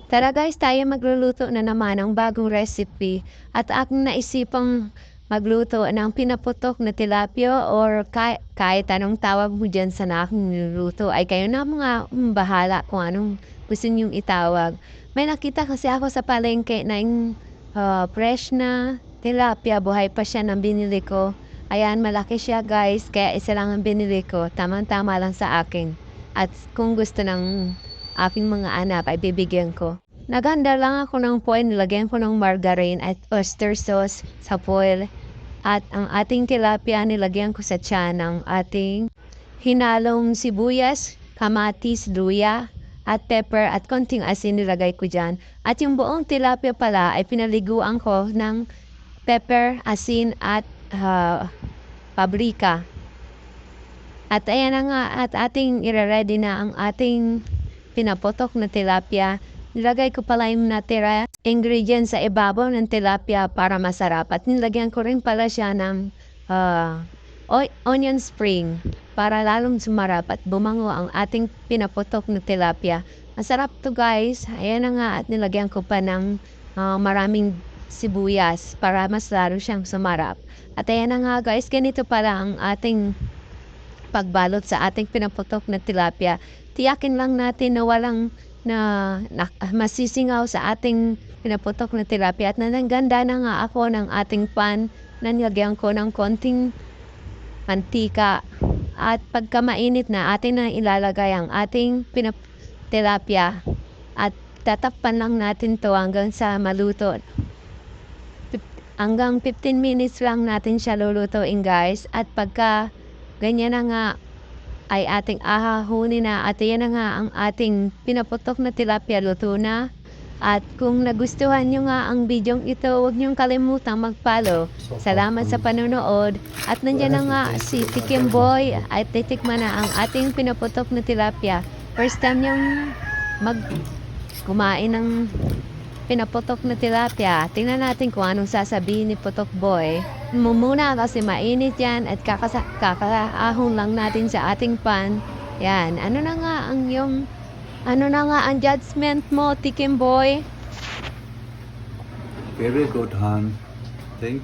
Tara guys, tayo magluluto na naman ng bagong recipe at aking naisipang magluto ng pinaputok na tilapia or kahit anong tawag mo dyan sa aking niluluto ay kayo na mga bahala kung anong gusto niyong itawag. May nakita kasi ako sa palengke na yung fresh na tilapia, buhay pa siya ng binili ko. Ayan, malaki siya guys, kaya isa lang ang binili ko, tamang-tama lang sa akin. At kung gusto ng aking mga anak ay bibigyan ko. Naganda lang ako ng foil, nilagyan ko ng margarine at oyster sauce sa foil. At ang ating tilapia nilagyan ko sa tiyan ng ating hinalong sibuyas, kamatis, luya, at pepper at konting asin nilagay ko dyan. At yung buong tilapia pala ay pinaliguan ko ng pepper, asin at pabrika. At ayan na nga at ating ire-ready na ang ating pinapotok na tilapia. Nilagay ko pala yung natira ingredients sa ibabaw ng tilapia para masarap. At nilagyan ko rin pala siya ng onion spring para lalong sumarap at bumango ang ating pinapotok na tilapia. Masarap to guys. Ayan na nga at nilagyan ko pa ng maraming sibuyas para mas lalo siyang sumarap. At ayan na nga guys, ganito pala ang ating pagbalot sa ating pinaputok na tilapia. Tiyakin lang natin na walang masisingaw sa ating pinaputok na tilapia. At nangganda na nga ako ng ating pan na nilagyan ko ng konting mantika. At pagka mainit na, atin na ilalagay ang ating tilapia. At tatakpan lang natin to hanggang sa maluto. Hanggang 15 minutes lang natin siya lulutuin guys. At pagka ganyan na nga ay ating ahahunin na at yan na nga ang ating pinaputok na tilapia luto na. At kung nagustuhan nyo nga ang bidyong ito, huwag nyong kalimutang mag-follow. Salamat sa panonood. At nandyan na nga si Tikim Boy at titikman na ang ating pinaputok na tilapia. First time nyong kumain ng pinaputok na tilapia. Tingnan natin kung anong sasabihin ni Putok Boy. Mumuna kasi mainit yan at kakaahon lang natin sa ating pan. Yan. Ano na nga ang judgment mo, Tikim Boy? Very good, Han. Thank